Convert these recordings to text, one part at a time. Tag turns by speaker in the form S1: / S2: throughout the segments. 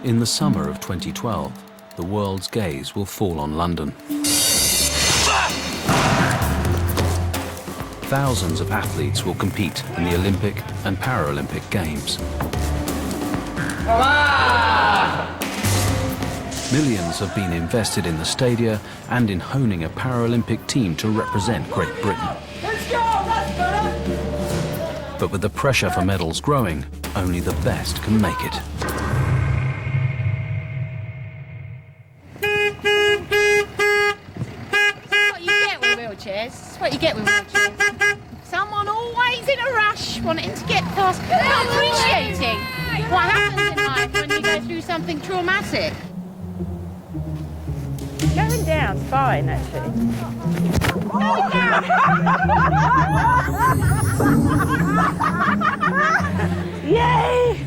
S1: In the summer of 2012, the world's gaze will fall on London. Thousands of athletes will compete in the Olympic and Paralympic Games. Millions have been invested in the stadia and in honing a Paralympic team to represent Great Britain.
S2: Let's go! That's better!
S1: But with the pressure for medals growing, only the best can make it.
S3: That's what you get with wheelchairs. Someone always in a rush, wanting to get past, not appreciating what happens in life when you go through something traumatic.
S4: Going down's fine, actually. Yay!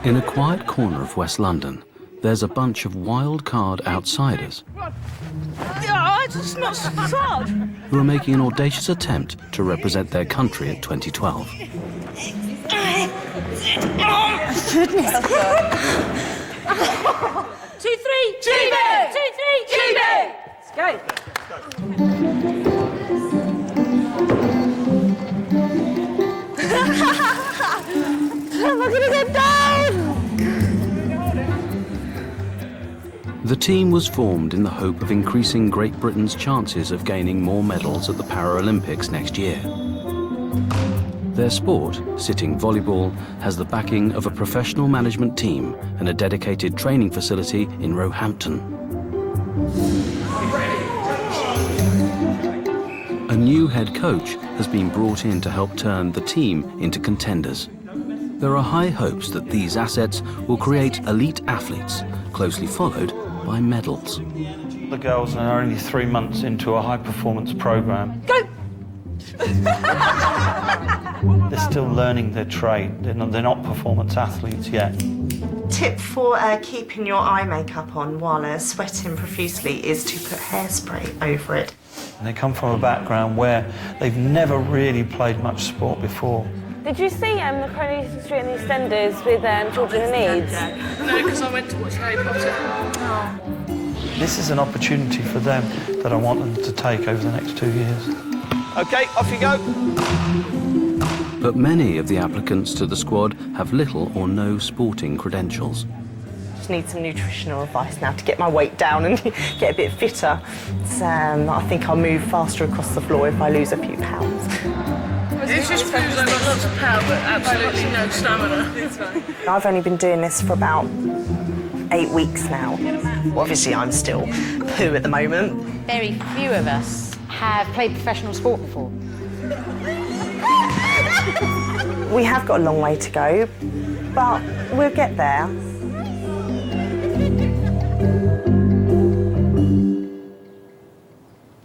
S1: In a quiet corner of West London, there's a bunch of wild card outsiders
S4: It's not stop.
S1: who are making an audacious attempt to represent their country at 2012.
S4: Goodness.
S2: 2, 3, GB! 2, 3, GB!
S4: Let's go. Am I gonna get down?
S1: The team was formed in the hope of increasing Great Britain's chances of gaining more medals at the Paralympics next year. Their sport, sitting volleyball, has the backing of a professional management team and a dedicated training facility in Roehampton. A new head coach has been brought in to help turn the team into contenders. There are high hopes that these assets will create elite athletes, closely followed by medals.
S5: The girls are only 3 months into a high-performance program.
S4: Go!
S5: They're still learning their trade. They're not performance athletes yet.
S6: Tip for keeping your eye makeup on while sweating profusely is to put hairspray over it.
S5: And they come from a background where they've never really played much sport before.
S4: Did you see the Coronation Street and the EastEnders with children in needs?
S2: No, because I went to watch Harry Potter.
S5: This is an opportunity for them that I want them to take over the next 2 years.
S7: OK, off you go.
S1: But many of the applicants to the squad have little or no sporting credentials.
S6: Just need some nutritional advice now to get my weight down and get a bit fitter. I think I'll move faster across the floor if I lose a few pounds.
S2: It just proves I've got lots of power, but absolutely no stamina. It's fine.
S6: I've only been doing this for about 8 weeks now. Obviously, I'm still poo at the moment.
S3: Very few of us have played professional sport before.
S6: We have got a long way to go, but we'll get there.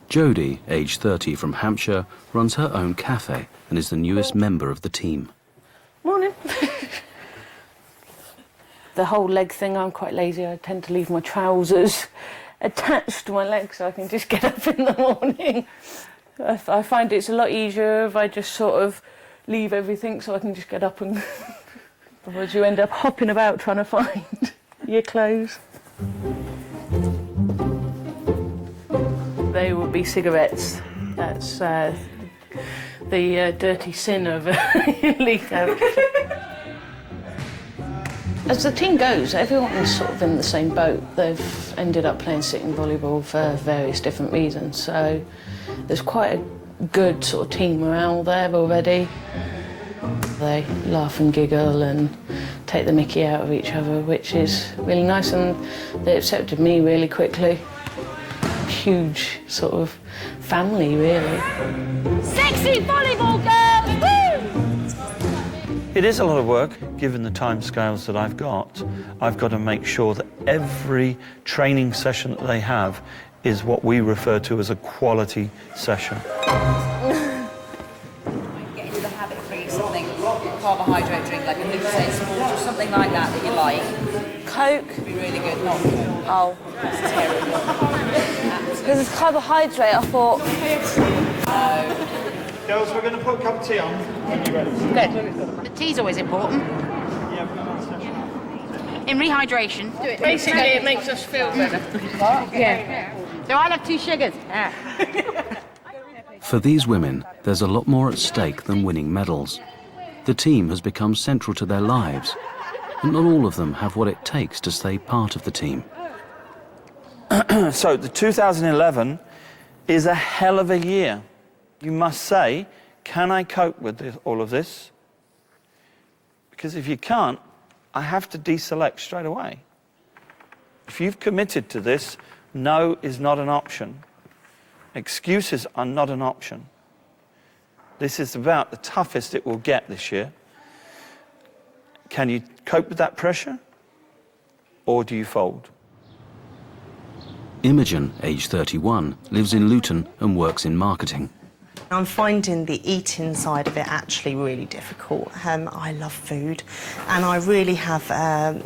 S1: Jodie, aged 30 from Hampshire, runs her own cafe and is the newest member of the team.
S4: Morning. The whole leg thing, I'm quite lazy. I tend to leave my trousers attached to my legs so I can just get up in the morning. I find it's a lot easier if I just sort of leave everything so I can just get up and... Otherwise you end up hopping about trying to find your clothes. They would be cigarettes. That's the dirty sin of illegal. As the team goes, everyone's sort of in the same boat. They've ended up playing sitting volleyball for various different reasons, so there's quite a good sort of team around there already. They laugh and giggle and take the mickey out of each other, which is really nice, and they accepted me really quickly. Huge sort of family, really.
S2: Sexy volleyball girls! Woo!
S5: It is a lot of work, given the timescales that I've got. I've got to make sure that every training session that they have is what we refer to as a quality session.
S8: Get into the habit of drinking something, carbohydrate drink, like a Lucozade Sport or something like that that you like.
S4: Coke.
S8: Would be really good, not
S4: Oh.
S8: it's terrible.
S4: Because it's carbohydrate, I thought...
S8: No.
S7: Girls, we're going to put a cup of tea on when you're ready.
S3: Good. The tea's always important.
S7: Yeah, we've got one session.
S3: in rehydration.
S2: Basically, it makes us feel better.
S3: Yeah. So I'll have 2 sugars.
S1: For these women, there's a lot more at stake than winning medals. The team has become central to their lives, and not all of them have what it takes to stay part of the team.
S5: So the 2011 is a hell of a year. You must say, can I cope with all of this? Because if you can't, I have to deselect straight away. If you've committed to this, no is not an option. Excuses are not an option. This is about the toughest it will get this year. Can you cope with that pressure, or do you fold?
S1: Imogen, age 31, lives in Luton and works in marketing.
S6: I'm finding the eating side of it actually really difficult. I love food, and I really have a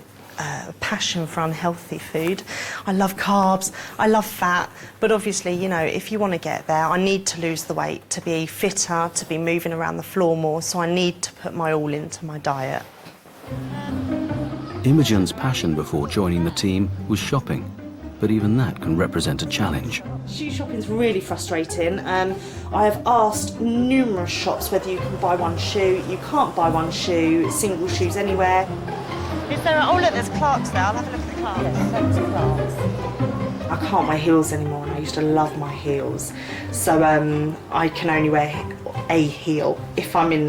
S6: passion for unhealthy food. I love carbs, I love fat, but obviously, you know, if you want to get there, I need to lose the weight to be fitter, to be moving around the floor more, so I need to put my all into my diet.
S1: Imogen's passion before joining the team was shopping, but even that can represent a challenge.
S6: Shoe shopping is really frustrating. I have asked numerous shops whether you can buy one shoe. You can't buy one shoe, single shoes anywhere. Is there oh look, there's Clarks there. I'll have a look at the Clarks. Yes, thanks to Clarks. I can't wear heels anymore, and I used to love my heels. So I can only wear a heel if I'm in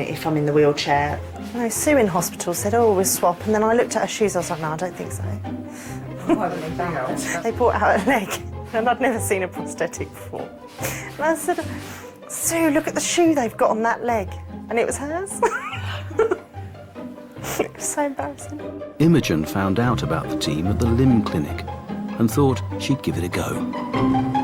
S6: the wheelchair. No, Sue in hospital said, oh, we'll swap, and then I looked at her shoes, I was like, no, I don't think so. They brought out a leg, and I'd never seen a prosthetic before. And I said, Sue, look at the shoe they've got on that leg. And it was hers. It was so embarrassing.
S1: Imogen found out about the team at the limb clinic and thought she'd give it a go.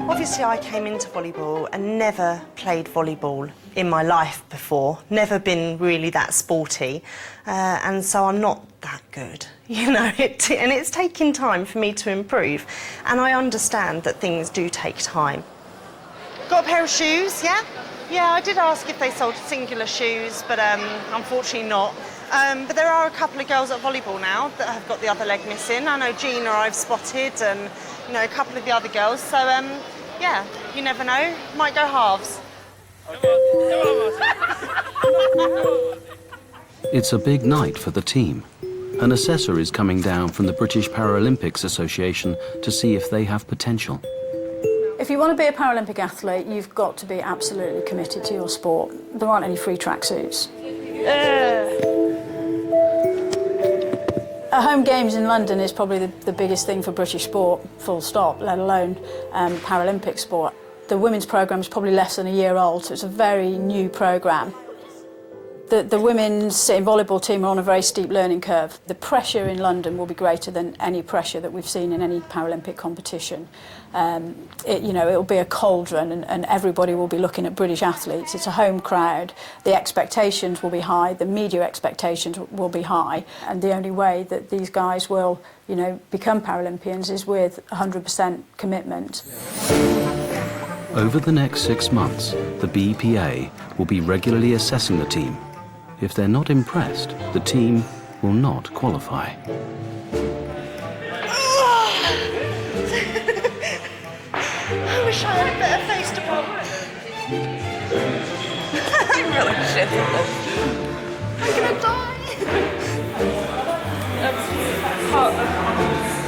S6: Obviously, I came into volleyball and never played volleyball in my life before, never been really that sporty, and so I'm not that good, you know, and it's taking time for me to improve, and I understand that things do take time. Got a pair of shoes, yeah? Yeah, I did ask if they sold singular shoes, but unfortunately not. But there are a couple of girls at volleyball now that have got the other leg missing. I know Gina I've spotted, and you know, a couple of the other girls, so yeah, you never know, might go halves.
S1: It's a big night for the team. An assessor is coming down from the British Paralympics Association to see if they have potential.
S9: If you want to be a Paralympic athlete, you've got to be absolutely committed to your sport. There aren't any free tracksuits. Home Games in London is probably the biggest thing for British sport, full stop, let alone Paralympic sport. The women's programme is probably less than a year old, so it's a very new programme. The women's sitting volleyball team are on a very steep learning curve. The pressure in London will be greater than any pressure that we've seen in any Paralympic competition. It'll be a cauldron, and everybody will be looking at British athletes. It's a home crowd. The expectations will be high, the media expectations will be high, and the only way that these guys will, become Paralympians is with 100% commitment.
S1: Over the next 6 months, the BPA will be regularly assessing the team. If they're not impressed, the team will not qualify.
S6: I wish I had a better face to pop. I'm really shit at this. I'm gonna die.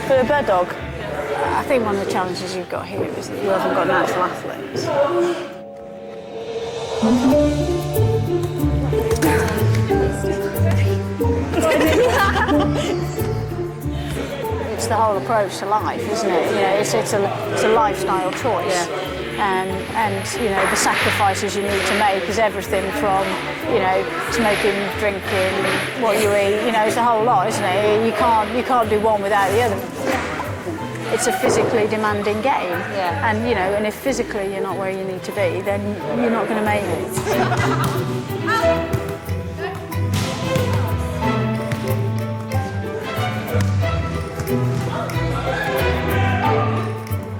S9: For the bird dog, I think one of the challenges you've got here is that you haven't got natural athletes. It's the whole approach to life, isn't it? It's a lifestyle choice. Yeah. And the sacrifices you need to make is everything from, smoking, drinking, what you eat. It's a whole lot, isn't it? You can't do one without the other. It's a physically demanding game. Yeah. And if physically you're not where you need to be, then you're not going to make it.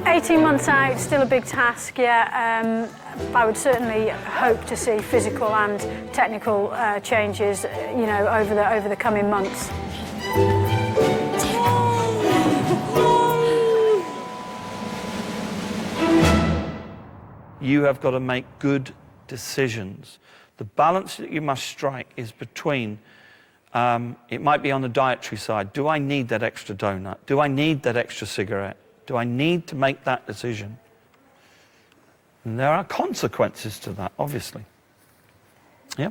S9: 18 months out, still a big task, yeah. I would certainly hope to see physical and technical changes, over the coming months.
S5: You have got to make good decisions. The balance that you must strike is between, it might be on the dietary side. Do I need that extra donut? Do I need that extra cigarette? Do I need to make that decision? And there are consequences to that, obviously. Yeah.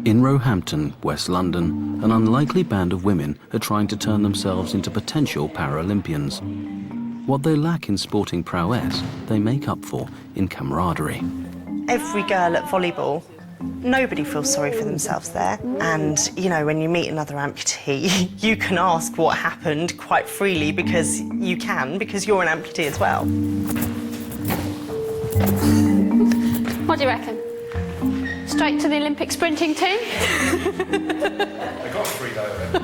S1: In Roehampton, West London, an unlikely band of women are trying to turn themselves into potential Paralympians. What they lack in sporting prowess, they make up for in camaraderie.
S6: Every girl at volleyball, nobody feels sorry for themselves there. And, you know, when you meet another amputee, you can ask what happened quite freely because you can, because you're an amputee as well.
S3: What do you reckon? Straight to the Olympic sprinting team?
S7: I got 3 though.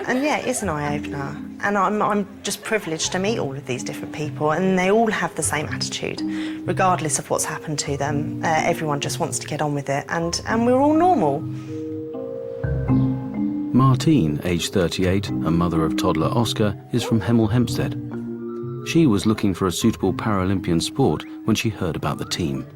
S6: And yeah, it is an eye-opener. And I'm just privileged to meet all of these different people, and they all have the same attitude, regardless of what's happened to them. Everyone just wants to get on with it, and we're all normal.
S1: Martine, aged 38, and mother of toddler Oscar, is from Hemel Hempstead. She was looking for a suitable Paralympian sport when she heard about the team.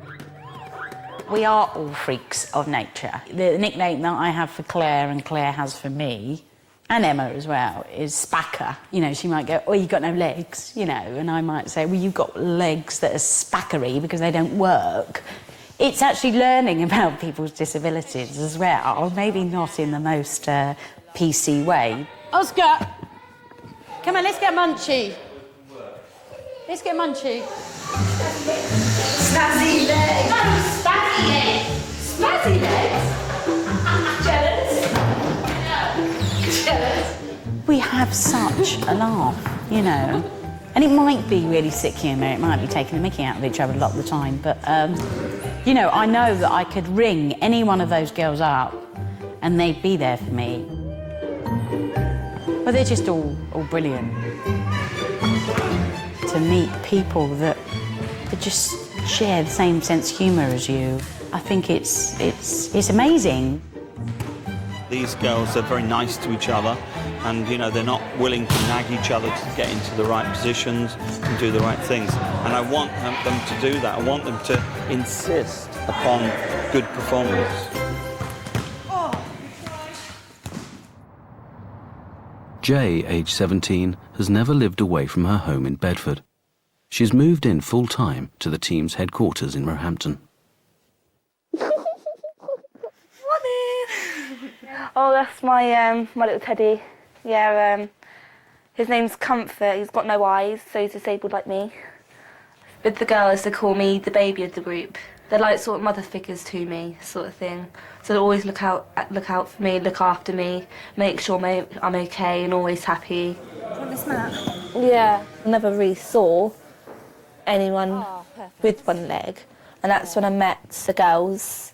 S10: We are all freaks of nature. The nickname that I have for Claire and Claire has for me, and Emma as well, is Spacker. You know, she might go, oh, you've got no legs, you know, and I might say, well, you've got legs that are spackery because they don't work. It's actually learning about people's disabilities as well, maybe not in the most PC way.
S3: Oscar! Come on, let's get Munchie. Let's get Munchie.
S8: Snazzy legs.
S3: No, spazzy legs.
S8: Snazzy legs. Jealous? No. Jealous?
S10: We have such a laugh, you know. And it might be really sick humour, it might be taking the mickey out of each other a lot of the time, but, you know, I know that I could ring any one of those girls up and they'd be there for me. But they're just all brilliant. To meet people that just share the same sense of humour as you, I think it's amazing.
S5: These girls are very nice to each other. and, you know, they're not willing to nag each other to get into the right positions and do the right things. And I want them to do that. I want them to insist upon good performance.
S1: Jay, age 17, has never lived away from her home in Bedford. She's moved in full-time to the team's headquarters in Roehampton.
S11: Oh, that's my little teddy. Yeah, his name's Comfort. He's got no eyes, so he's disabled like me. With the girls, they call me the baby of the group. They're like sort of mother figures to me, sort of thing. So they always look out for me, look after me, make sure I'm okay and always happy.
S8: Do you want this mat?
S11: Yeah, I never really saw anyone with one leg, and that's when I met the girls.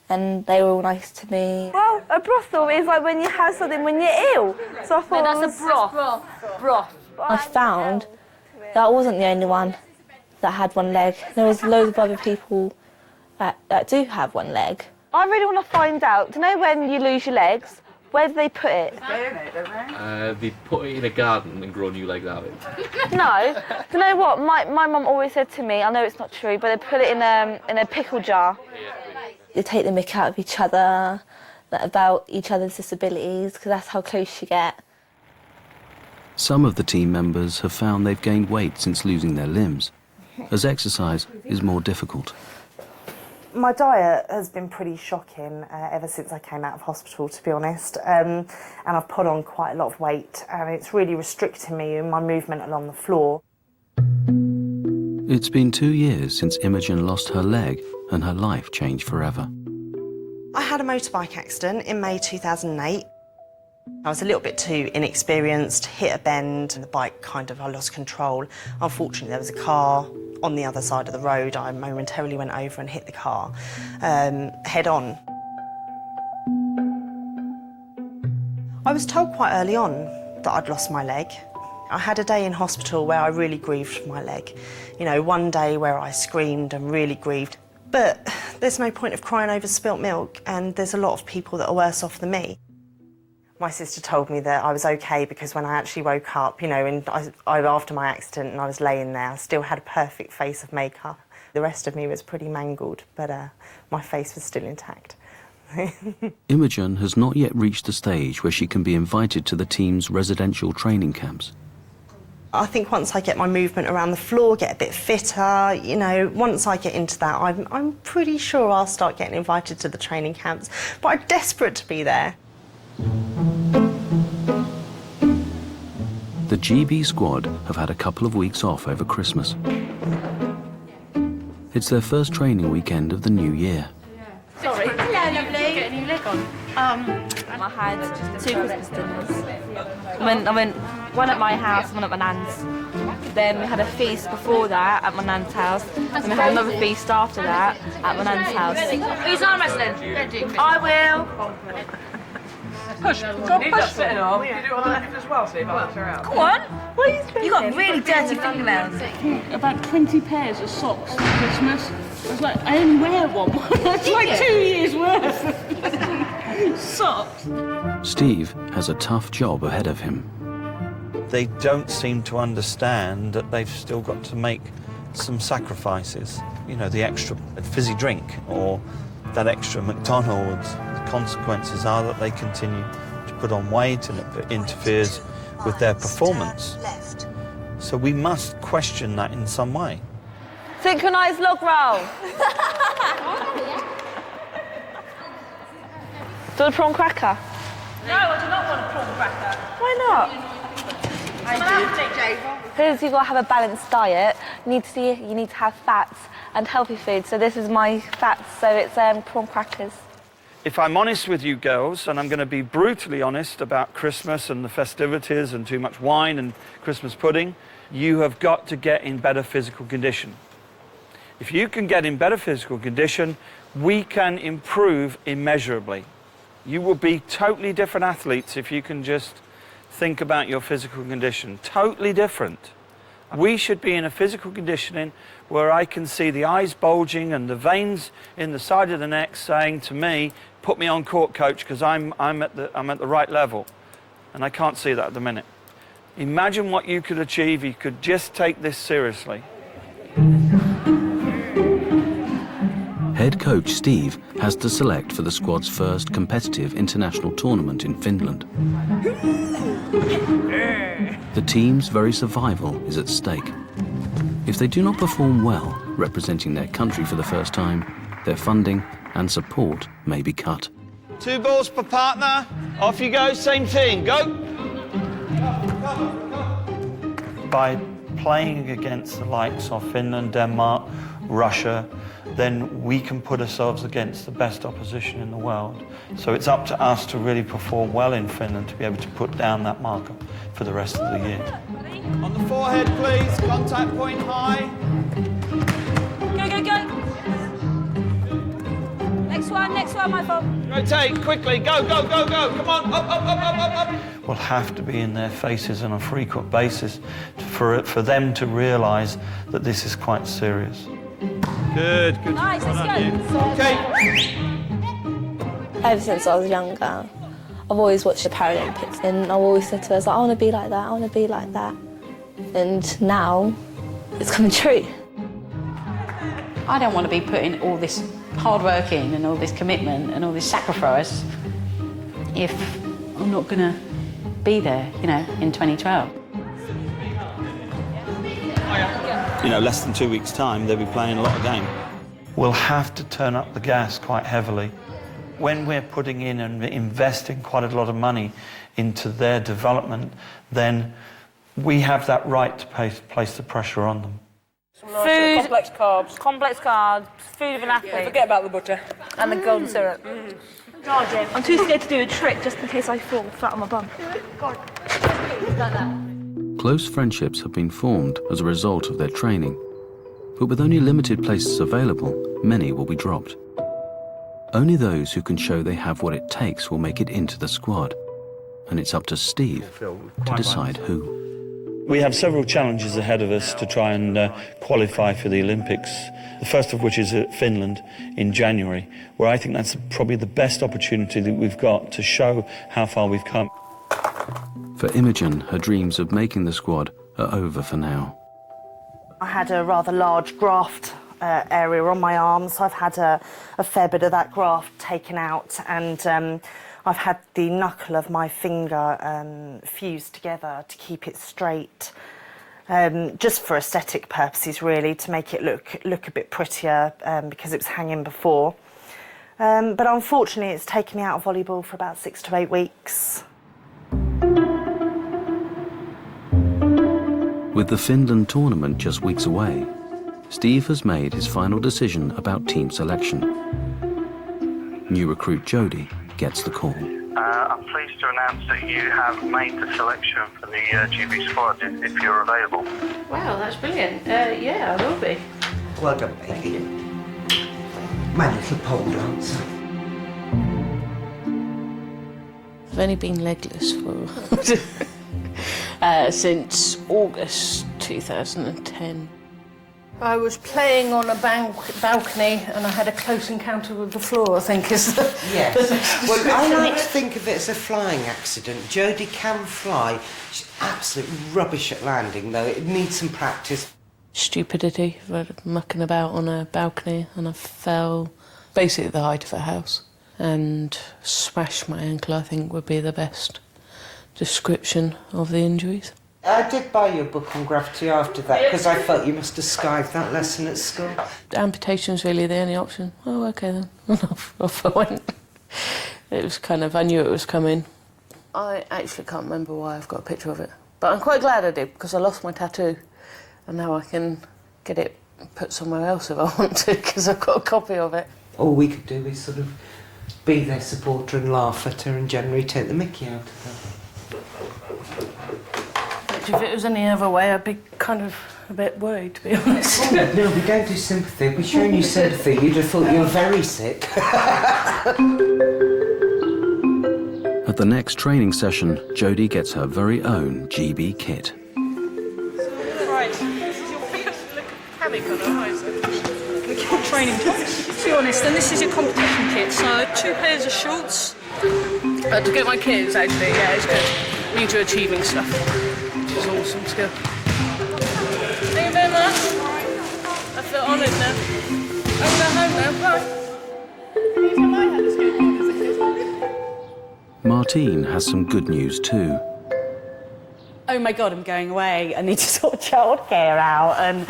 S11: And they were all nice to me. Well, a brothel is like when you have something when you're ill. So I thought
S8: that's a broth. Broth.
S11: I found that I wasn't the only one that had one leg. There was loads of other people that do have one leg. I really want to find out, do you know when you lose your legs, where do they put it?
S7: They put it in a garden and grow new legs out of it.
S11: No. Do you know what? My mum always said to me, I know it's not true, but they put it in a pickle jar. They take the mick out of each other, about each other's disabilities, because that's how close you get.
S1: Some of the team members have found they've gained weight since losing their limbs, as exercise is more difficult.
S6: My diet has been pretty shocking ever since I came out of hospital, to be honest, and I've put on quite a lot of weight, and it's really restricting me in my movement along the floor.
S1: It's been 2 years since Imogen lost her leg and her life changed forever.
S6: I had a motorbike accident in May 2008. I was a little bit too inexperienced, hit a bend, and the bike I lost control. Unfortunately, there was a car on the other side of the road. I momentarily went over and hit the car head on. I was told quite early on that I'd lost my leg. I had a day in hospital where I really grieved for my leg. You know, one day where I screamed and really grieved. But there's no point of crying over spilt milk, and there's a lot of people that are worse off than me. My sister told me that I was okay because when I actually woke up, you know, and after my accident and I was laying there, I still had a perfect face of makeup. The rest of me was pretty mangled, but my face was still intact.
S1: Imogen has not yet reached the stage where she can be invited to the team's residential training camps.
S6: I think once I get my movement around the floor, get a bit fitter, you know, once I get into that, I'm pretty sure I'll start getting invited to the training camps. But I'm desperate to be there.
S1: The GB squad have had a couple of weeks off over Christmas. It's their first training weekend of the new year.
S11: Sorry.
S3: Hello, lovely.
S11: Get a new leg on. I had 2 Christmas dinners. I went one at my house, one at my nan's. Then we had a feast before that at my nan's house. And we had another feast after that at my nan's house.
S8: Who's arm wrestling?
S11: I will.
S2: Push. Go push it off. You do it on the left as well, so you balance her out.
S11: Come on. What are you doing? You got really dirty fingernails.
S2: About 20 pairs of socks for Christmas. I was like, I only wear one. It's like 2 years worth of socks.
S1: Steve has a tough job ahead of him.
S5: They don't seem to understand that they've still got to make some sacrifices. You know, the extra fizzy drink or that extra McDonald's. The consequences are that they continue to put on weight and it interferes with their performance. So we must question that in some way.
S11: Synchronised log roll. Do a prawn cracker?
S8: No, I do not want a prawn cracker.
S11: Why not? Because you've got to have a balanced diet, you need to have fats and healthy food. So this is my fats, so it's prawn crackers.
S5: If I'm honest with you girls, and I'm going to be brutally honest about Christmas and the festivities and too much wine and Christmas pudding, you have got to get in better physical condition. If you can get in better physical condition, we can improve immeasurably. You will be totally different athletes if you can just think about your physical condition. Totally different. We should be in a physical conditioning where I can see the eyes bulging and the veins in the side of the neck saying to me, put me on court, coach, because I'm at the right level. and I can't see that at the minute. Imagine what you could achieve if you could just take this seriously.
S1: Head coach Steve has to select for the squad's first competitive international tournament in Finland. The team's very survival is at stake. If they do not perform well, representing their country for the first time, their funding and support may be cut.
S5: 2 balls per partner. Off you go, same thing. Go! By playing against the likes of Finland, Denmark, Russia, then we can put ourselves against the best opposition in the world. So it's up to us to really perform well in Finland to be able to put down that marker for the rest of the year. On the forehead, please. Contact point high.
S8: Go, go, go. Next one, my fault.
S5: Rotate, quickly. Go, go, go, go. Come on, up. We'll have to be in their faces on a frequent basis for them to realise that this is quite serious. Good.
S8: Nice, let's go.
S5: Okay.
S11: Ever since I was younger, I've always watched the Paralympics, and I've always said to us, I want to be like that, I want to be like that. And now, it's coming true.
S10: I don't want to be putting all this hard work in and all this commitment and all this sacrifice if I'm not going to be there, you know, in 2012.
S5: You know, less than 2 weeks' time, they'll be playing a lot of games. We'll have to turn up the gas quite heavily. When we're putting in and investing quite a lot of money into their development, then we have that right to place the pressure on them.
S8: Food, complex carbs, food of an athlete.
S12: Forget about the butter.
S8: And the golden syrup.
S11: I'm too scared to do a trick just in case I fall flat on my bum.
S1: Close friendships have been formed as a result of their training, but with only limited places available, many will be dropped. Only those who can show they have what it takes will make it into the squad, and it's up to Steve to decide who.
S5: We have several challenges ahead of us to try and qualify for the Olympics, the first of which is at Finland in January, where I think that's probably the best opportunity that we've got to show how far we've come.
S1: For Imogen, her dreams of making the squad are over for now.
S6: I had a rather large graft area on my arm, so I've had a fair bit of that graft taken out, and I've had the knuckle of my finger fused together to keep it straight, just for aesthetic purposes really, to make it look a bit prettier because it was hanging before. But unfortunately it's taken me out of volleyball for about 6 to 8 weeks.
S1: With the Finland tournament just weeks away, Steve has made his final decision about team selection. New recruit Jodie gets the call.
S13: I'm pleased to announce that you have made the selection for the GB squad if you're available.
S4: Wow, that's brilliant. Yeah, I will be.
S14: Well done, Becky. My little pole dancer.
S4: I've only been legless for since August 2010. I was playing on a balcony and I had a close encounter with the floor, I think is the...
S14: Yes. Well, I like to think of it as a flying accident. Jodie can fly. She's absolutely rubbish at landing, though. It needs some practice.
S4: Stupidity. I was mucking about on a balcony and I fell basically at the height of a house and smashed my ankle, I think would be the best description of the injuries.
S14: I did buy you a book on gravity after that because I felt you must have skived that lesson at school.
S4: Amputation's really the only option. Oh, OK then. Off I went. It was kind of, I knew it was coming. I actually can't remember why I've got a picture of it. But I'm quite glad I did because I lost my tattoo and now I can get it put somewhere else if I want to because I've got a copy of it.
S14: All we could do is sort of be their supporter and laugh at her and generally take the mickey out of her.
S4: If it was any other way, I'd be kind of a bit worried, to be honest.
S14: Oh, no, we don't do sympathy. If we'd shown you sympathy, you'd have thought you were very sick.
S1: At the next training session, Jodie gets her very own GB kit.
S2: Right, this is your kit. Look, hammock on the horizon. Look at your training tops. To be honest, then this is your competition kit. So 2 pairs of shorts.
S4: To get my kids, actually, yeah, it's good.
S2: means you're achieving stuff, which is awesome to go. Thank you very much. I feel honoured now. I'm going home now. Bye.
S1: Martine has some good news too.
S10: Oh my God, I'm going away. I need to sort childcare out and,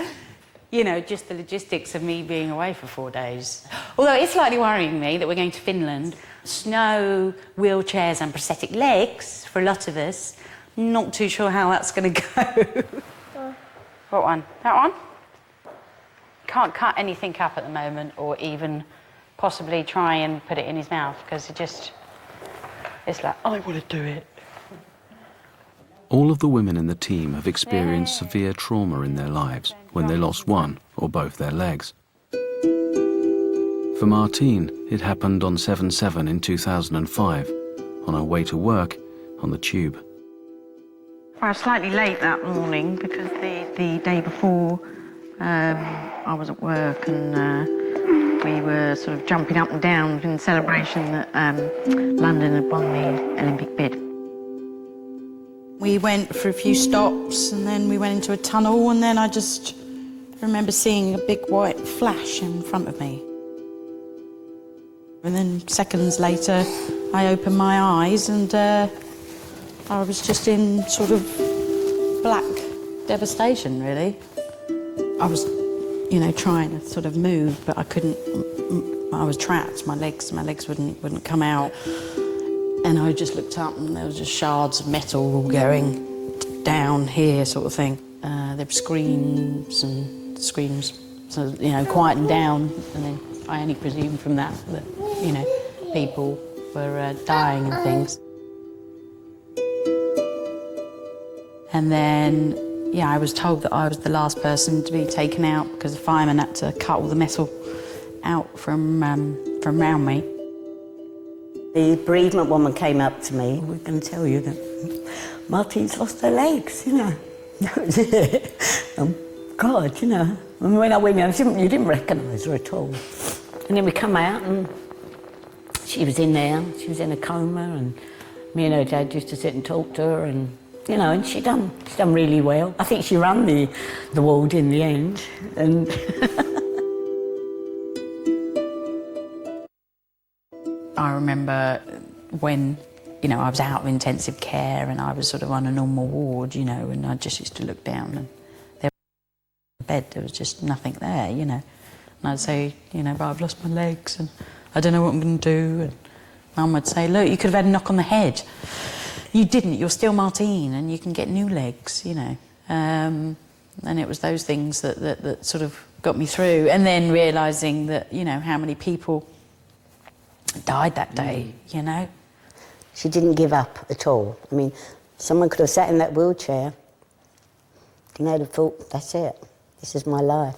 S10: you know, just the logistics of me being away for 4 days. Although it's slightly worrying me that we're going to Finland. Snow, wheelchairs and prosthetic legs for a lot of us. Not too sure how that's going to go. What one? That one? Can't cut anything up at the moment or even possibly try and put it in his mouth because it's like, I want to do it.
S1: All of the women in the team have experienced severe trauma in their lives when they lost one or both their legs. For Martine, it happened on 7/7 in 2005, on her way to work on the tube.
S12: I was slightly late that morning because the day before I was at work and we were sort of jumping up and down in celebration that London had won the Olympic bid.
S9: We went for a few stops and then we went into a tunnel and then I just remember seeing a big white flash in front of me. And then seconds later, I opened my eyes and I was just in sort of black devastation, really. I was, you know, trying to sort of move, but I couldn't. I was trapped. My legs wouldn't come out. And I just looked up and there was just shards of metal all going down here, sort of thing. There were screams and screams, so, you know, quietened down. And then I only presumed from that, you know, people were dying and things. And then, yeah, I was told that I was the last person to be taken out because the fireman had to cut all the metal out from round me.
S15: The bereavement woman came up to me. We're going to tell you that Martine's lost her legs, you know. That was it. Oh, God, you know. And when I went in, you didn't recognise her at all. And then we come out and she was in there. She was in a coma and me and her dad used to sit and talk to her and, you know, and she done really well. I think she ran the ward in the end. And
S10: I remember when, you know, I was out of intensive care and I was sort of on a normal ward, you know, and I just used to look down and there was a bed, there was just nothing there, you know. And I'd say, you know, but I've lost my legs and I don't know what I'm going to do. And Mum would say, look, you could have had a knock on the head. You didn't, you're still Martine and you can get new legs, you know. And it was those things that sort of got me through. And then realising that, you know, how many people died that day, you know.
S15: she didn't give up at all. I mean, someone could have sat in that wheelchair and they'd have thought, that's it, this is my life.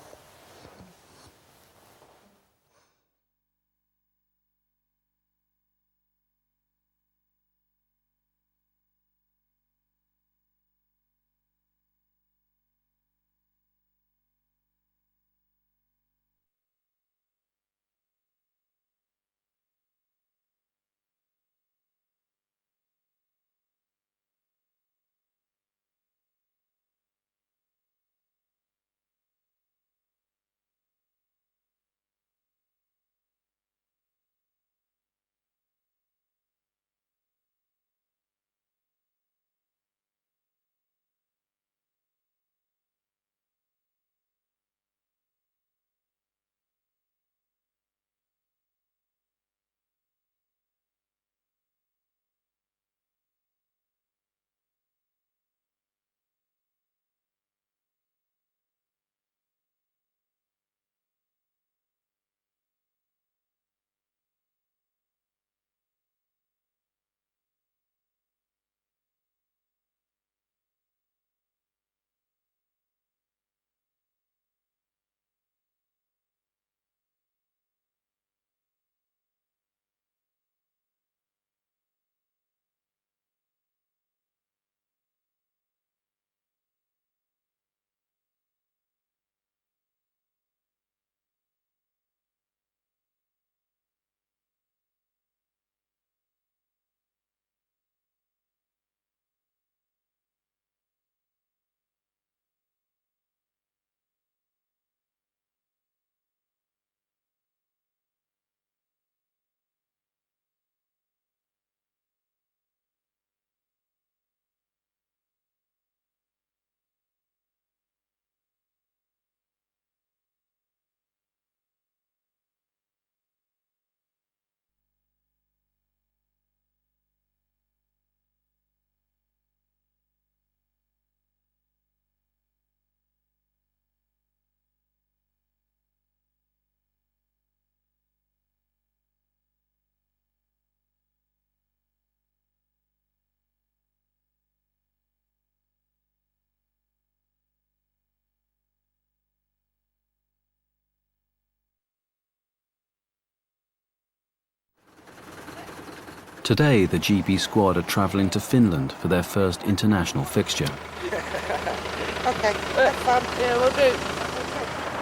S1: Today, the GB squad are travelling to Finland for their first international fixture.
S2: Okay, have fun. Yeah, we'll do.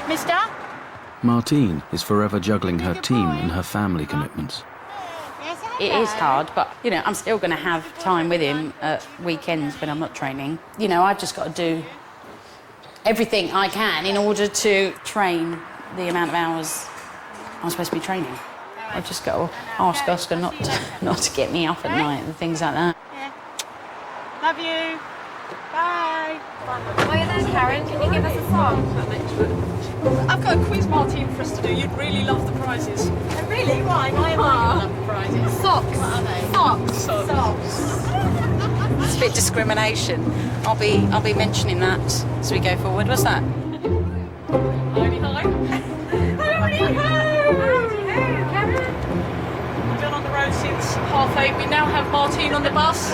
S3: Mister?
S1: Martine is forever juggling her team and her family commitments.
S10: It is hard, but, you know, I'm still going to have time with him at weekends when I'm not training. You know, I've just got to do everything I can in order to train the amount of hours I'm supposed to be training. I've just got to ask Oscar not to get me up at night and things like that.
S3: Yeah. Love you. Bye.
S11: While you're there, Karen, can you give us a song?
S2: I've got a quiz, Martine, for us to do. You'd really love the prizes.
S3: Oh, really? Why? Why am I going to love the prizes?
S11: Socks.
S3: What are they?
S11: Socks.
S10: It's a bit discrimination. I'll be mentioning that as we go forward. What's that?
S2: Only hi. We've been on the road since 8:30. We now have Martine on the bus.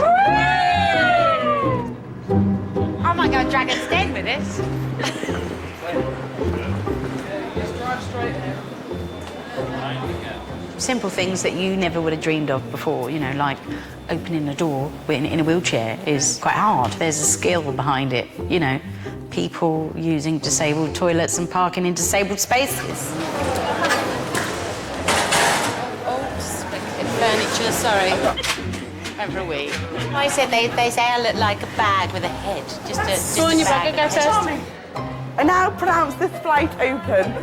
S3: I might go Dragon's Den with this.
S10: Simple things that you never would have dreamed of before, you know, like opening a door in a wheelchair is quite hard. There's a skill behind it, you know, people using disabled toilets and parking in disabled spaces. Furniture, sorry. Over a week.
S3: I said they say I look like a bag with a head. Just a
S2: Go on, you better go first.
S16: I now pronounce this flight open.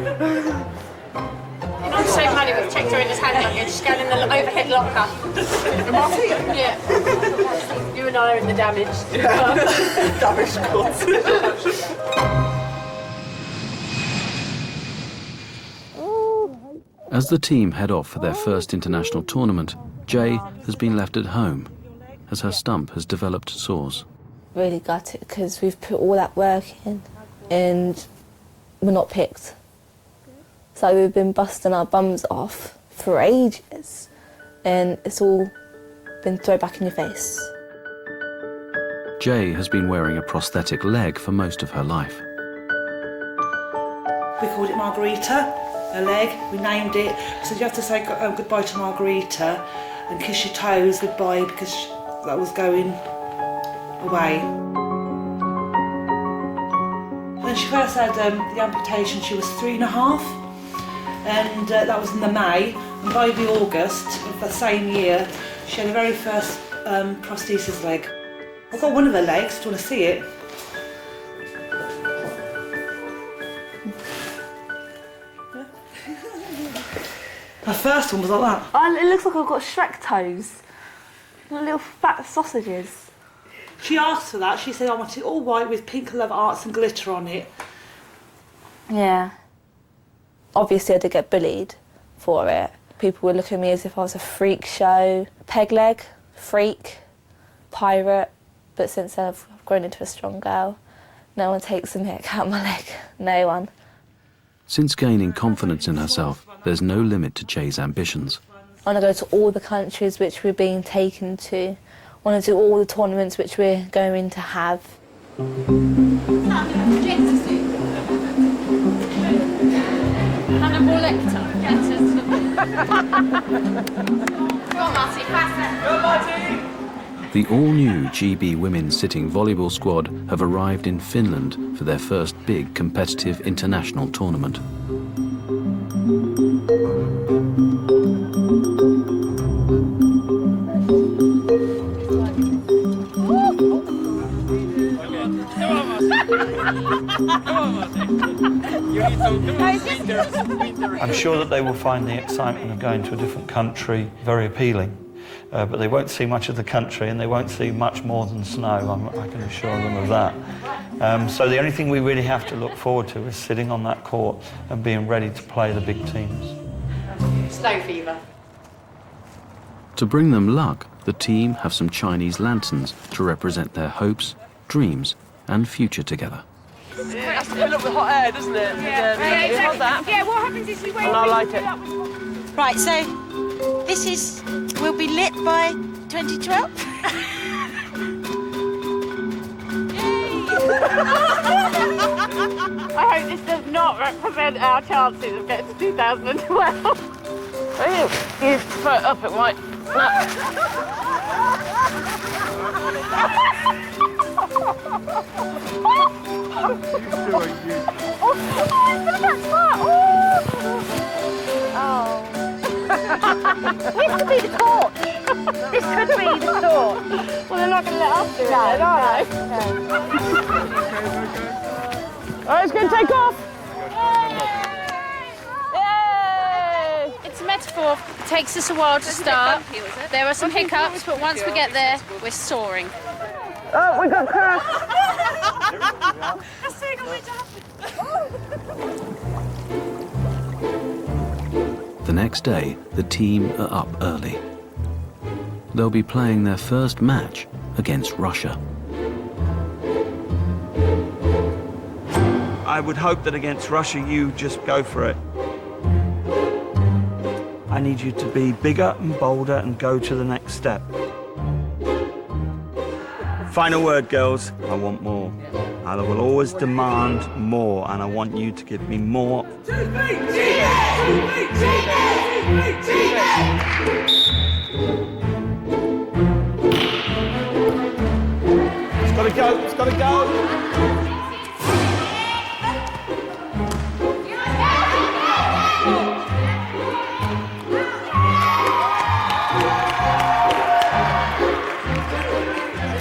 S3: You know, save money with checked her in his hand luggage. She's going in the overhead locker. Yeah. You and I are in the damage.
S16: Damaged goods.
S1: As the team head off for their first international tournament, Jay has been left at home as her stump has developed sores.
S11: Really gutted because we've put all that work in and we're not picked. So we've been busting our bums off for ages and it's all been thrown back in your face.
S1: Jay has been wearing a prosthetic leg for most of her life.
S16: We called it Margarita, her leg. We named it. So you have to say goodbye to Margarita and kiss your toes goodbye because that was going away. When she first had the amputation, she was 3.5, and that was in the May. And by the August of the same year, she had her very first prosthesis leg. I've got one of her legs. Do you want to see it? Her first one was like that.
S11: Oh, it looks like I've got Shrek toes. Little fat sausages.
S16: She asked for that. She said, I want it all white with pink and love arts and glitter on it.
S11: Yeah. Obviously I did get bullied for it. People would look at me as if I was a freak show. Peg leg, freak, pirate. But since then I've grown into a strong girl. No one takes the mick out of my leg. No one.
S1: Since gaining confidence in herself, there's no limit to Jay's ambitions.
S11: I want to go to all the countries which we're being taken to. I want to do all the tournaments which we're going to have.
S3: Hannibal Lecter. Go on, Marty, faster. Go, Marty!
S1: The all-new GB women's sitting volleyball squad have arrived in Finland for their first big competitive international tournament.
S5: I'm sure that they will find the excitement of going to a different country very appealing, but they won't see much of the country and they won't see much more than snow, I can assure them of that. So the only thing we really have to look forward to is sitting on that court and being ready to play the big teams.
S3: Snow fever.
S1: To bring them luck, the team have some Chinese lanterns to represent their hopes, dreams and future together.
S2: It has to fill up with hot air, doesn't it?
S3: Yeah,
S2: Yeah,
S3: what happens is you wait.
S2: And I like it.
S10: Right, so this will be lit by 2012.
S3: I hope this does not represent our chances of getting to 2012.
S2: You put it up, it might
S3: This could be the torch. This could be the torch. Well, they're not going to let us do it, are they?
S2: All right, it's going to take off.
S3: It's a metaphor. It takes us a while to start. There are some hiccups, but once we get there, we're soaring.
S2: Oh, we got crash.
S1: The next day, the team are up early. They'll be playing their first match against Russia.
S5: I would hope that against Russia you just go for it. I need you to be bigger and bolder and go to the next step. Final word, girls. I want more. I will always demand more, and I want you to give me more. It's got to go, it's got to go.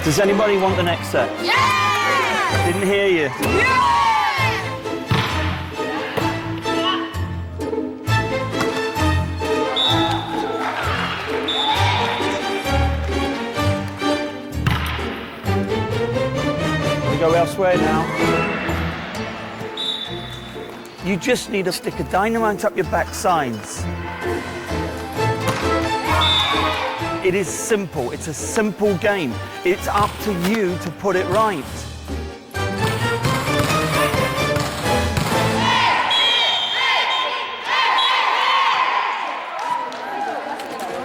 S5: Does anybody want the next set? Yeah! Didn't hear you. Yeah! We go elsewhere now. You just need to stick a dynamite up your backsides. It is simple. It's a simple game. It's up to you to put it right.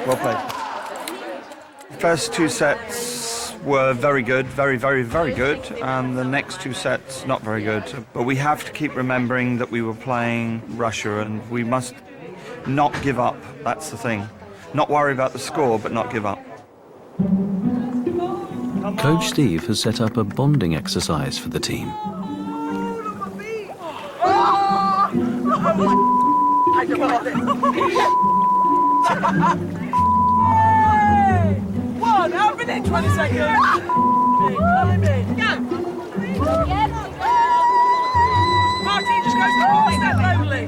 S5: Well played. First two sets were very good, very, very, very good, and the next two sets not very good. But we have to keep remembering that we were playing Russia, and we must not give up. That's the thing. Not worry about the score, but not give up.
S1: Coach Steve has set up a bonding exercise for the team.
S2: I got it. One, how many? 20 seconds. Go. Martin just goes to one step only.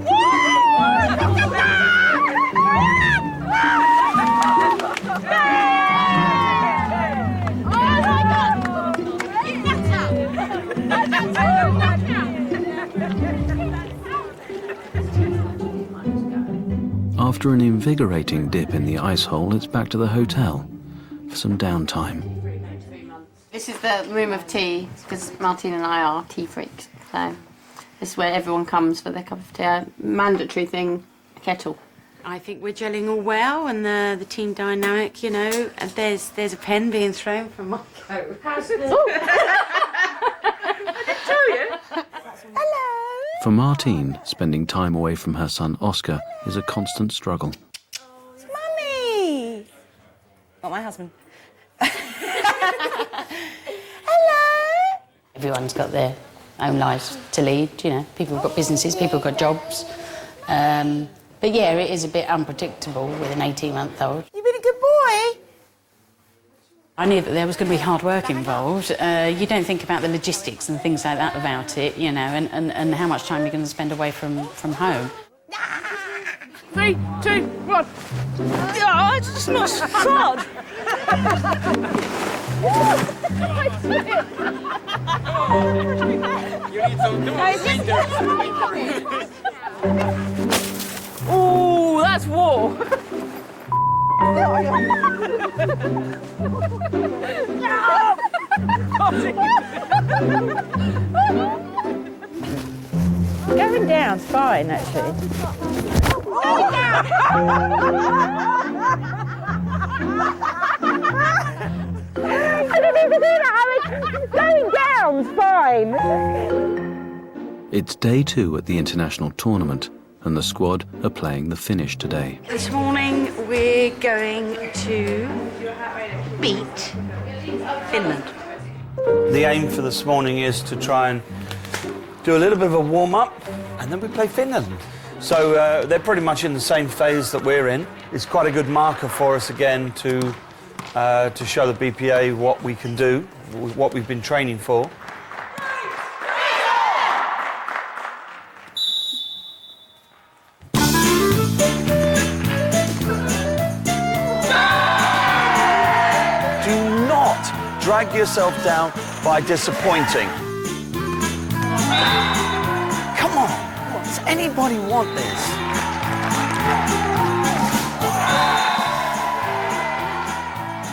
S1: After an invigorating dip in the ice hole, it's back to the hotel for some downtime.
S3: This is the room of tea, because Martine and I are tea freaks. So this is where everyone comes for their cup of tea. A mandatory thing, a kettle.
S10: I think we're gelling all well, and the team dynamic, you know. And there's a pen being thrown from my coat. How's the...
S2: I didn't tell you.
S3: Hello.
S1: For Martine, spending time away from her son Oscar is a constant struggle.
S3: Mummy.
S8: Not my husband.
S3: Hello.
S10: Everyone's got their own lives to lead, you know. People have got businesses, people have got jobs. But yeah, it is a bit unpredictable with an 18-month-old.
S3: You've been a good boy.
S10: I knew that there was going to be hard work involved. You don't think about the logistics and things like that about it, you know, and how much time you're going to spend away from home.
S2: 3, 2, 1. Yeah, it's just not hard.
S17: You need some
S2: Oh, that's war.
S15: Going down's fine, actually. I didn't even do that, Alex. Going down's fine.
S1: It's day 2 at the international tournament, and the squad are playing the finish today.
S17: This morning we're going to beat Finland.
S5: The aim for this morning is to try and do a little bit of a warm-up, and then we play Finland. So they're pretty much in the same phase that we're in. It's quite a good marker for us again to show the BPA what we can do, what we've been training for. Do not drag yourself down by disappointing. Come on, does anybody want this?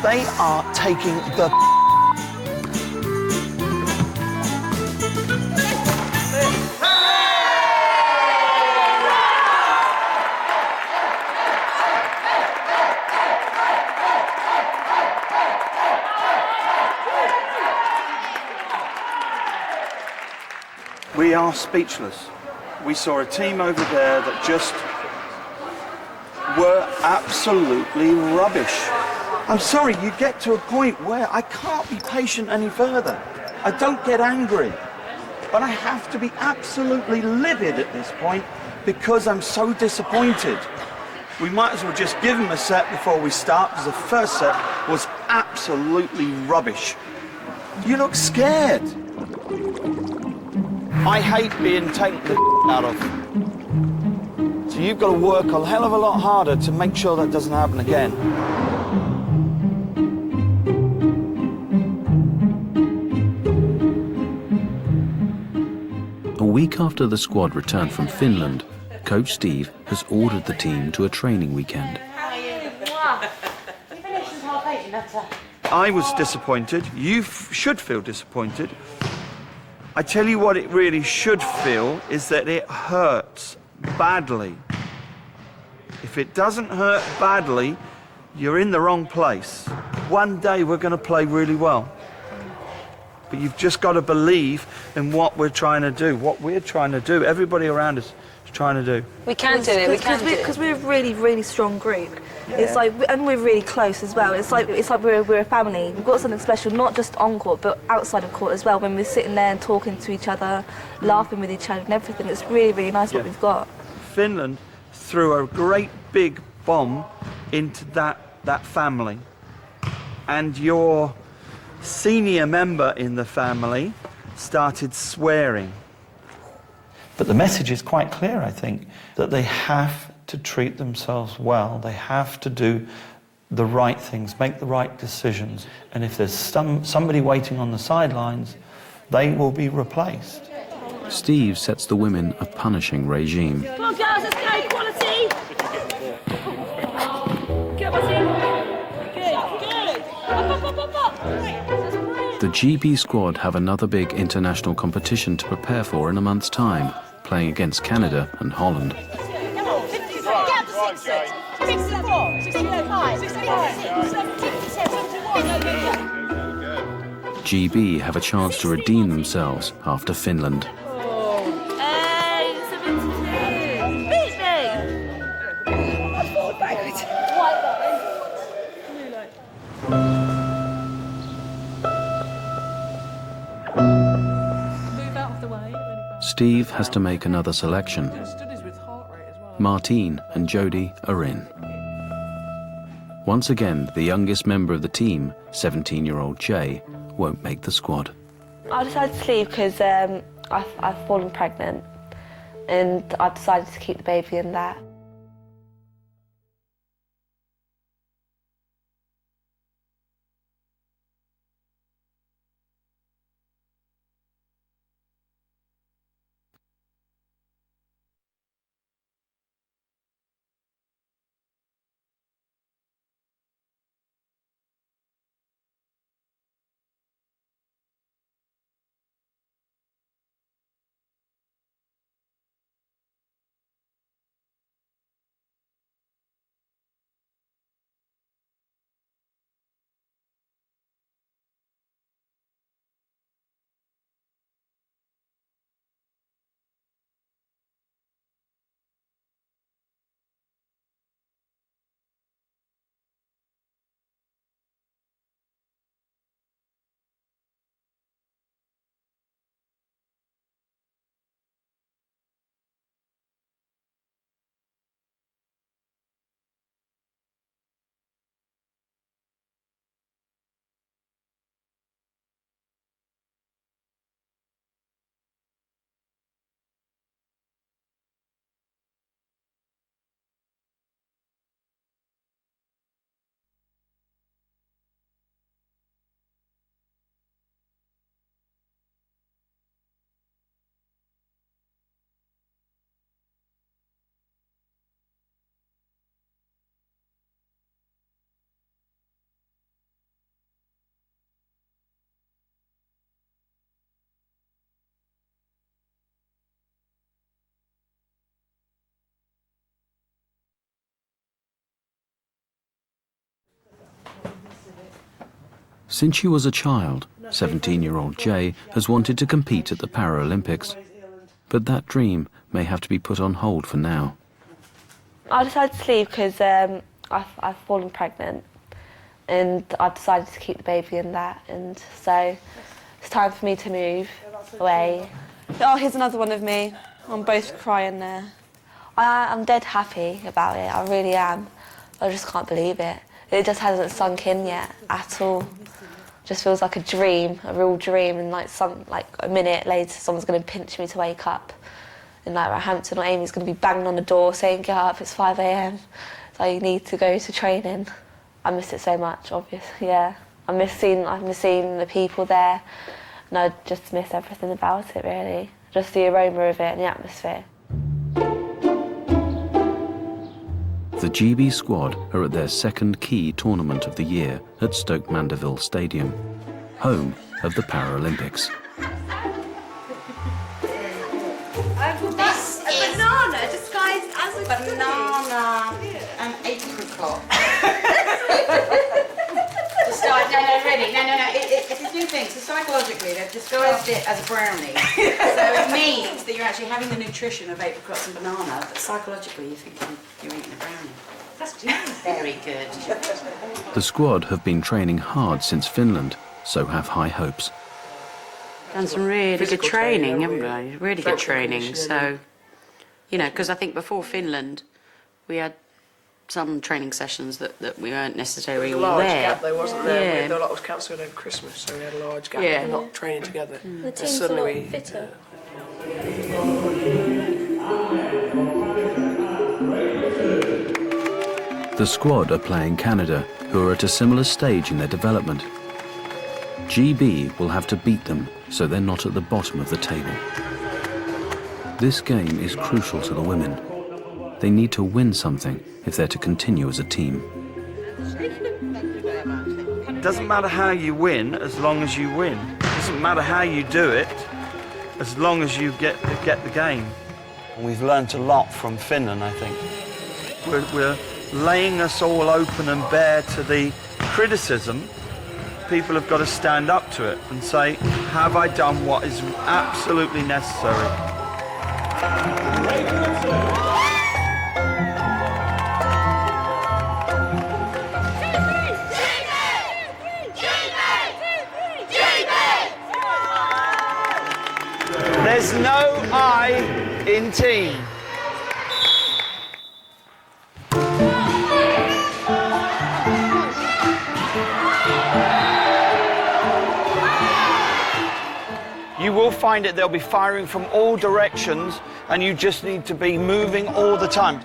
S5: They are taking the We are speechless. We saw a team over there that just were absolutely rubbish. I'm sorry, you get to a point where I can't be patient any further. I don't get angry, but I have to be absolutely livid at this point because I'm so disappointed. We might as well just give them a set before we start, because the first set was absolutely rubbish. You look scared. I hate being taken the out of. So you've got to work a hell of a lot harder to make sure that doesn't happen again.
S1: A week after the squad returned from Finland, Coach Steve has ordered the team to a training weekend.
S5: I was disappointed. You should feel disappointed. I tell you what it really should feel is that it hurts badly. If it doesn't hurt badly, you're in the wrong place. One day we're going to play really well. But you've just got to believe in what we're trying to do, what we're trying to do, everybody around us is trying to do.
S11: We can do it, because we're a really, really strong group. Yeah. It's like, and we're really close as well. It's like we're a family. We've got something special, not just on court, but outside of court as well. When we're sitting there and talking to each other, laughing with each other and everything, it's really, really nice what we've got.
S5: Finland threw a great big bomb into that family, and your senior member in the family started swearing. But the message is quite clear, I think, that they have to treat themselves well. They have to do the right things, make the right decisions. And if there's somebody waiting on the sidelines, they will be replaced.
S1: Steve sets the women a punishing regime.
S11: Come on, girls, let's go, quality! Get us in. Good.
S1: The GB squad have another big international competition to prepare for in a month's time, playing against Canada and Holland. GB have a chance to redeem themselves after Finland. Steve has to make another selection. Martine and Jodie are in. Once again, the youngest member of the team, 17-year-old Jay, won't make the squad.
S11: I decided to leave because I've fallen pregnant, and I've decided to keep the baby in there.
S1: Since she was a child, 17-year-old Jay has wanted to compete at the Paralympics. But that dream may have to be put on hold for now.
S11: I decided to leave because I've fallen pregnant and I've decided to keep the baby in that, and so it's time for me to move away. Oh, here's another one of me. I'm both crying there. I'm dead happy about it, I really am. I just can't believe it. It just hasn't sunk in yet at all. Just feels like a dream, a real dream, and like a minute later someone's going to pinch me to wake up. And like Hampton or Amy's going to be banging on the door saying, get up, it's 5 a.m. So you need to go to training. I miss it so much, obviously, yeah. I miss seeing the people there, and I just miss everything about it, really. Just the aroma of it and the atmosphere.
S1: The GB squad are at their second key tournament of the year at Stoke Mandeville Stadium, home of the Paralympics.
S17: This is a banana disguised as a banana and apricot. No, really. No. It's a new thing. So psychologically, they've disguised it as a brownie. So it means that you're actually having the nutrition of apricots and banana, but psychologically you think you're eating a brownie. That's very good.
S1: The squad have been training hard since Finland, so have high hopes.
S17: Done some really good training, haven't we? Really good training. So, you know, because I think before Finland, we had some training sessions that we weren't necessarily all there.
S2: There was a large gap, though, wasn't there?
S17: Yeah.
S2: A lot was cancelled over Christmas, so we had a large gap
S17: Yeah.
S2: of not training together.
S11: The team's a lot fitter.
S1: The squad are playing Canada, who are at a similar stage in their development. GB will have to beat them, so they're not at the bottom of the table. This game is crucial to the women. They need to win something if they're to continue as a team.
S5: It doesn't matter how you win, as long as you win. It doesn't matter how you do it, as long as you get the game. We've learnt a lot from Finland, I think. We're laying us all open and bare to the criticism. People have got to stand up to it and say, have I done what is absolutely necessary? There's no I in team. You will find it, they'll be firing from all directions, and you just need to be moving all the time.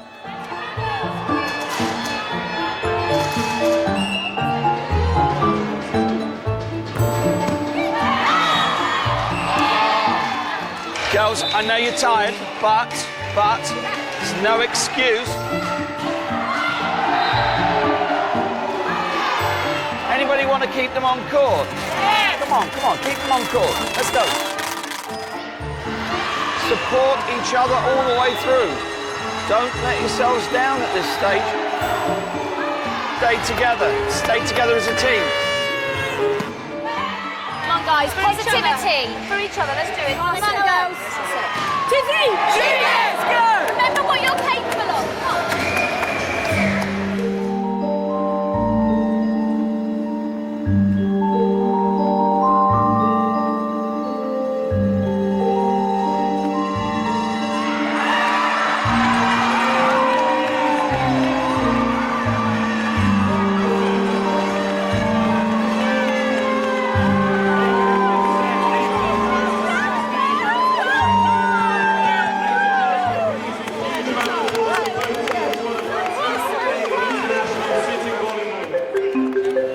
S5: Girls, I know you're tired, but it's no excuse. Anybody want to keep them on court? Yeah. Come on, keep them on court. Let's go. Support each other all the way through. Don't let yourselves down at this stage. Stay together as a team.
S18: Come on, guys, positivity. For each other, let's do it. Come on, girls. 2, 3. Cheers, go! Remember what you're capable of. Come on.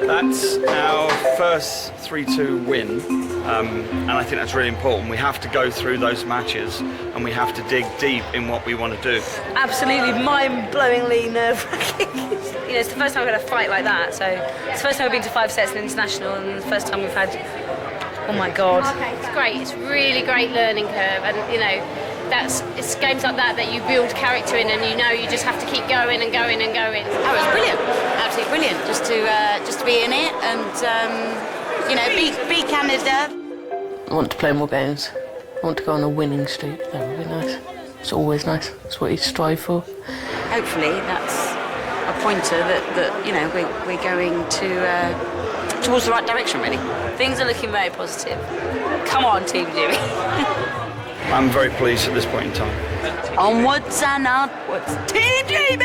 S5: That's our first 3-2 win, and I think that's really important. We have to go through those matches and we have to dig deep in what we want to do.
S19: Absolutely mind-blowingly nerve-wracking. You know, it's the first time we've had a fight like that, so it's the first time we've been to 5 sets in international, and the first time we've had, oh my God.
S3: Okay, it's great. It's really great learning curve, and you know, it's games like that you build character in, and you know you just have to keep going and going and going.
S17: Oh, it was brilliant, absolutely brilliant, just to be in it, and You know, beat Canada.
S4: I want to play more games. I want to go on a winning streak. That would be nice. It's always nice. It's what you strive for.
S17: Hopefully that's a pointer that you know, we're going to towards the right direction, really.
S19: Things are looking very positive. Come on, Team Jimmy.
S5: I'm very pleased at this point in time.
S19: Onwards and upwards. Team Jimmy!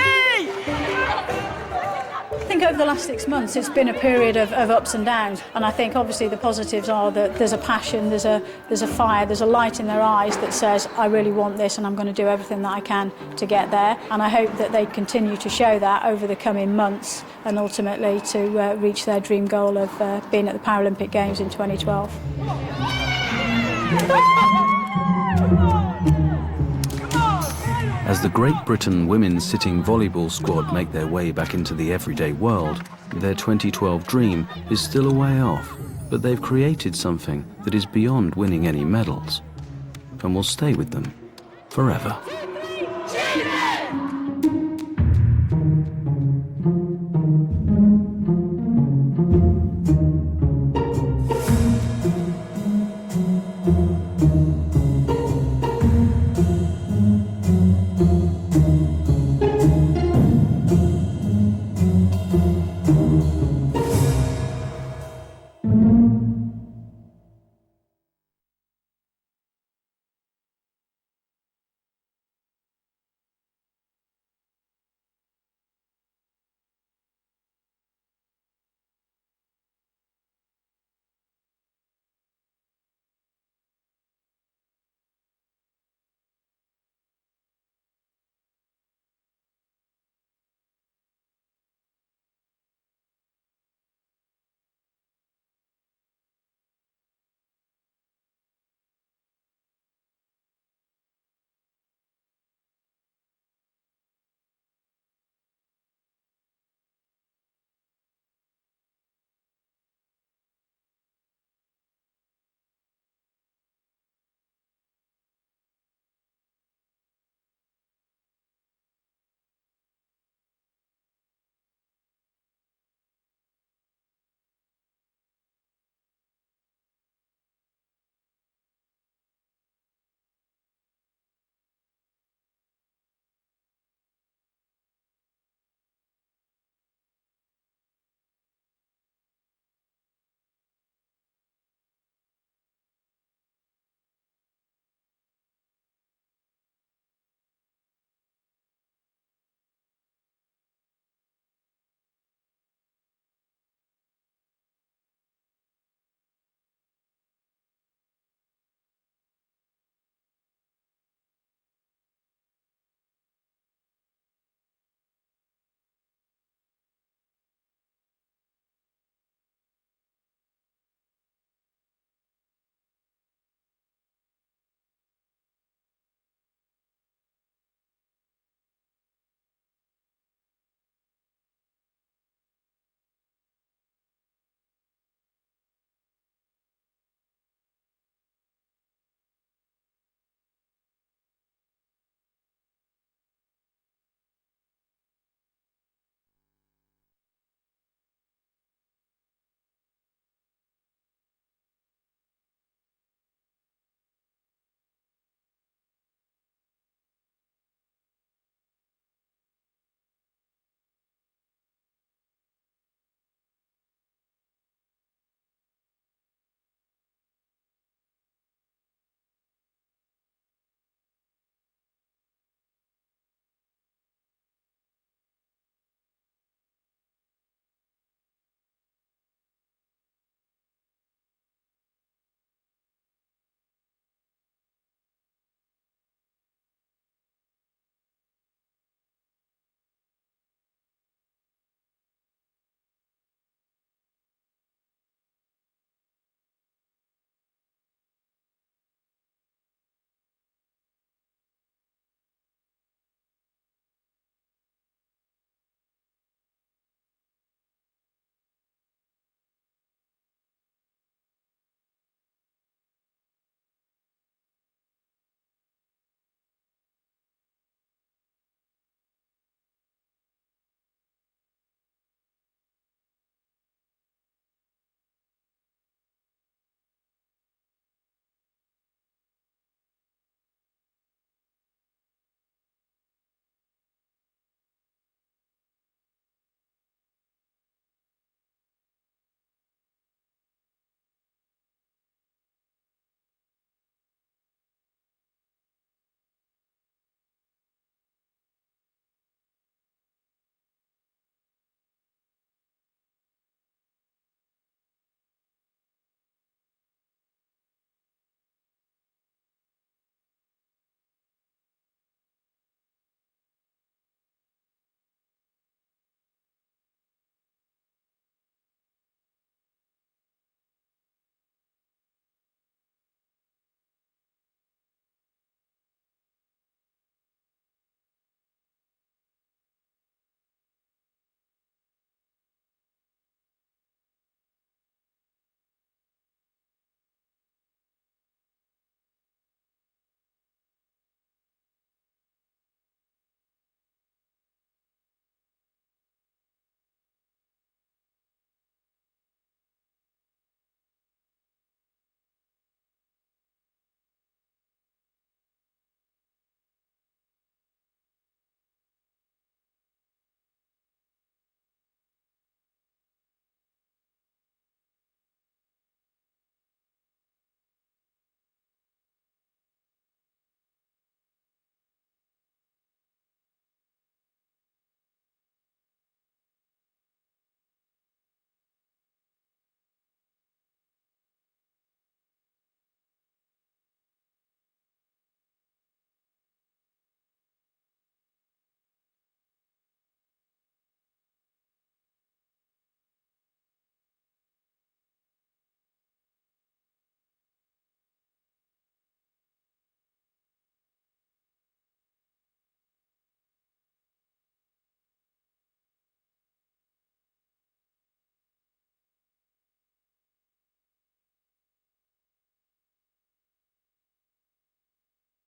S9: I think over the last 6 months it's been a period of ups and downs, and I think obviously the positives are that there's a passion, there's a fire, there's a light in their eyes that says I really want this and I'm going to do everything that I can to get there, and I hope that they continue to show that over the coming months and ultimately to reach their dream goal of being at the Paralympic Games in 2012.
S1: As the Great Britain women's sitting volleyball squad make their way back into the everyday world, their 2012 dream is still a way off, but they've created something that is beyond winning any medals and will stay with them forever.